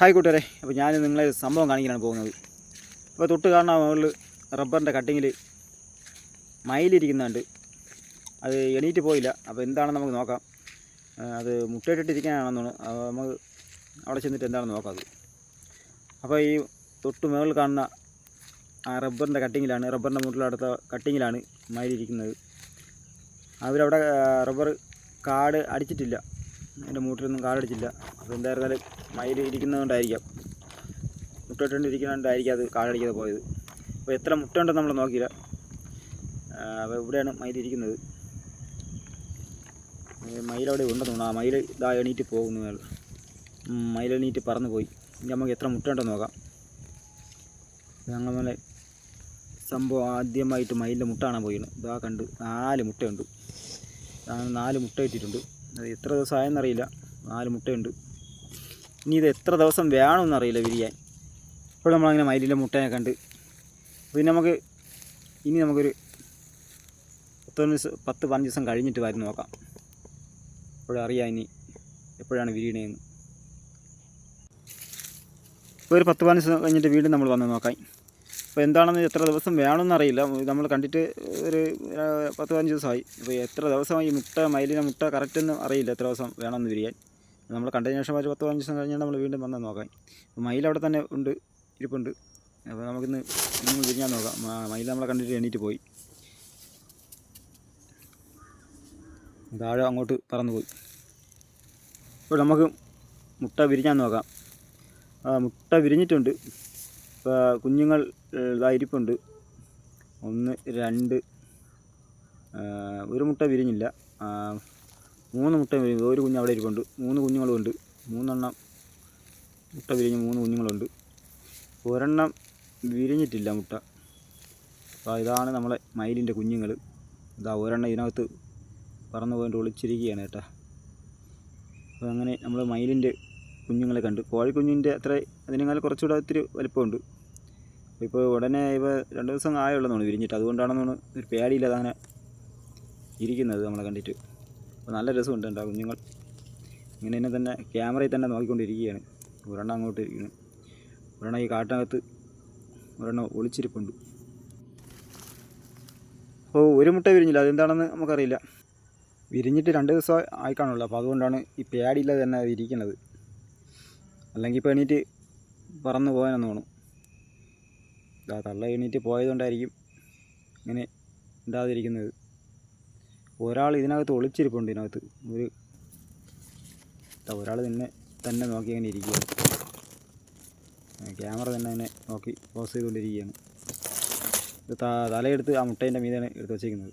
Hi കൂട്ടുകാരെ, അപ്പോൾ ഞാൻ നിങ്ങളെ സംഭവം കാണിക്കാനാണ് പോകുന്നത്. അപ്പോൾ തൊട്ട് കാണുന്ന മുകളിൽ റബ്ബറിൻ്റെ കട്ടിങ്ങിൽ മയിലിരിക്കുന്നുണ്ട്. അത് എണീറ്റ് പോയില്ല. അപ്പോൾ എന്താണെന്ന് നമുക്ക് നോക്കാം. അത് മുട്ടയിട്ടിട്ടിരിക്കാനാണെന്നാണ്. നമുക്ക് അവിടെ ചെന്നിട്ട് എന്താണെന്ന് നോക്കാം അത്. അപ്പോൾ ഈ തൊട്ട് മുകളിൽ കാണുന്ന ആ റബ്ബറിൻ്റെ കട്ടിങ്ങിലാണ്, റബ്ബറിൻ്റെ മുട്ടിലടുത്ത കട്ടിങ്ങിലാണ് മയിലിരിക്കുന്നത്. അവരവിടെ റബ്ബർ കാട് അടിച്ചിട്ടില്ല, അതിൻ്റെ മൂട്ടിലൊന്നും കാടടിച്ചില്ല. അപ്പോൾ എന്തായിരുന്നാലും മയിൽ ഇരിക്കുന്നതുകൊണ്ടായിരിക്കാം, മുട്ടയിട്ടുകൊണ്ടിരിക്കുന്നതുകൊണ്ടായിരിക്കും അത് കാടടിക്കാതെ പോയത്. അപ്പോൾ എത്ര മുട്ട ഉണ്ടെന്ന് നമ്മൾ നോക്കിയില്ല. അപ്പോൾ ഇവിടെയാണ് മയിലിരിക്കുന്നത്. മയിലവിടെ ഉണ്ടെന്ന് തോന്നുന്നു. ആ മയിൽ ഇതാ എണീറ്റ് പോകുന്നു. മയിലെണീറ്റ് പറന്ന് പോയി. ഇനി നമുക്ക് എത്ര മുട്ട ഉണ്ടെന്ന് നോക്കാം. ഞങ്ങൾ സംഭവം ആദ്യമായിട്ട് മയിലിൻ്റെ മുട്ട കാണാൻ പോയിരുന്നു. ഇതാ കണ്ട് 4 മുട്ടയുണ്ട്. 4 മുട്ട ഇട്ടിട്ടുണ്ട്. അത് എത്ര ദിവസം ആയെന്നറിയില്ല. 4 മുട്ടയുണ്ട്. ഇനി ഇത് എത്ര ദിവസം വേണമെന്നറിയില്ല വിരിയാൻ. ഇപ്പോൾ നമ്മളങ്ങനെ മയിലിൻ്റെ മുട്ടയെ കണ്ട് പിന്നെ നമുക്കൊരു 10-15 ദിവസം കഴിഞ്ഞിട്ട് വരും നോക്കാം. അപ്പോഴറിയാം ഇനി എപ്പോഴാണ് വിരിയണേന്ന്. ഇപ്പോൾ ഒരു 10-15 ദിവസം കഴിഞ്ഞിട്ട് വീണ്ടും നമ്മൾ വന്ന് നോക്കാം. അപ്പോൾ എന്താണെന്ന് എത്ര ദിവസം വേണമെന്നറിയില്ല. നമ്മൾ കണ്ടിട്ട് ഒരു 10-15 ദിവസമായി. അപ്പോൾ എത്ര ദിവസമായി മയിലിൻ്റെ മുട്ട കറക്റ്റൊന്നും അറിയില്ല എത്ര ദിവസം വേണമെന്ന് വിരിയാൻ. നമ്മൾ കണ്ടതിന് ശേഷം ഒരു 10-15 ദിവസം കഴിഞ്ഞാൽ നമ്മൾ വീണ്ടും വന്ന് നോക്കാം. അപ്പോൾ മയിൽ അവിടെ തന്നെ ഇരിപ്പുണ്ട്. അപ്പോൾ നമുക്കിന്ന് വിരിഞ്ഞാൽ നോക്കാം. മയിൽ നമ്മളെ കണ്ടിട്ട് എണീറ്റ് പോയി. താഴെ അങ്ങോട്ട് പറന്നു പോയി. ഇപ്പോൾ നമുക്ക് മുട്ട വിരിഞ്ഞാൽ നോക്കാം. മുട്ട വിരിഞ്ഞിട്ടുണ്ട്. ഇപ്പോൾ കുഞ്ഞുങ്ങൾ ഇരിപ്പുണ്ട്. 1, 2, ഒരു മുട്ട വിരിഞ്ഞില്ല. 3 മുട്ട വിരിഞ്ഞു. ഒരു കുഞ്ഞ് അവിടെ ഇരിപ്പുണ്ട്. 3 കുഞ്ഞുങ്ങളുമുണ്ട്. 3 എണ്ണം മുട്ട വിരിഞ്ഞ് 3 കുഞ്ഞുങ്ങളുണ്ട്. ഒരെണ്ണം വിരിഞ്ഞിട്ടില്ല മുട്ട. അപ്പോൾ ഇതാണ് നമ്മളെ മയിലിൻ്റെ കുഞ്ഞുങ്ങൾ. ഇതാ ഒരെണ്ണം ഇതിനകത്ത് പറന്നു പോയിട്ട് ഒളിച്ചിരിക്കുകയാണ് കേട്ടോ. അപ്പോൾ അങ്ങനെ നമ്മൾ മയിലിൻ്റെ കുഞ്ഞുങ്ങളെ കണ്ട്. കോഴിക്കുഞ്ഞിൻ്റെ അത്ര അതിനേക്കാൾ കുറച്ചുകൂടെ ഒത്തിരി വലിപ്പമുണ്ട്. ഇപ്പോൾ ഉടനെ 2 ദിവസം ആയുള്ളതാണ് വിരിഞ്ഞിട്ട്. അതുകൊണ്ടാണെന്നാണ് ഒരു പേടിയില്ലാതെ അങ്ങനെ ഇരിക്കുന്നത് നമ്മളെ കണ്ടിട്ട്. അപ്പോൾ നല്ല രസമുണ്ട് കേട്ടോ കുഞ്ഞുങ്ങൾ. ഇങ്ങനെ തന്നെ ക്യാമറയിൽ തന്നെ നോക്കിക്കൊണ്ടിരിക്കുകയാണ്. ഒരെണ്ണം അങ്ങോട്ട് ഇരിക്കുന്നു, ഒരെണ്ണം ഈ കാട്ടിനകത്ത് ഒരെണ്ണം ഒളിച്ചിരിപ്പുണ്ട്. അപ്പോൾ ഒരു മുട്ട വിരിഞ്ഞില്ല. അതെന്താണെന്ന് നമുക്കറിയില്ല. വിരിഞ്ഞിട്ട് 2 ദിവസം ആയിക്കാണുള്ളൂ. അപ്പോൾ അതുകൊണ്ടാണ് ഈ പേടിയില്ലാതെ തന്നെ ഇരിക്കുന്നത്. അല്ലെങ്കിൽ ഇപ്പോൾ എണീറ്റ് പറന്ന് പോകാനെന്ന് തോന്നും. തള്ള എണീറ്റ് പോയതുകൊണ്ടായിരിക്കും ഇങ്ങനെ ഉണ്ടാതിരിക്കുന്നത്. ഒരാൾ ഇതിനകത്ത് ഒളിച്ചിരിപ്പുണ്ട്. ഇതിനകത്ത് ഒരാൾ തന്നെ നോക്കി അങ്ങനെ ഇരിക്കുകയാണ്. ക്യാമറ തന്നെ അതിനെ നോക്കി പോസ് ചെയ്തുകൊണ്ടിരിക്കുകയാണ്. ഇത് തലയെടുത്ത് ആ മുട്ടേൻ്റെ മീതാണ് എടുത്ത് വച്ചിരിക്കുന്നത്.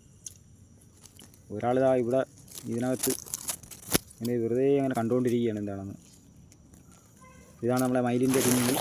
ഒരാളിതാ ഇവിടെ ഇതിനകത്ത് ഇങ്ങനെ വെറുതെ അങ്ങനെ കണ്ടുകൊണ്ടിരിക്കുകയാണ് എന്താണെന്ന്. ഇതാണ് നമ്മളെ മയിലിൻ്റെ കുഞ്ഞുങ്ങൾ.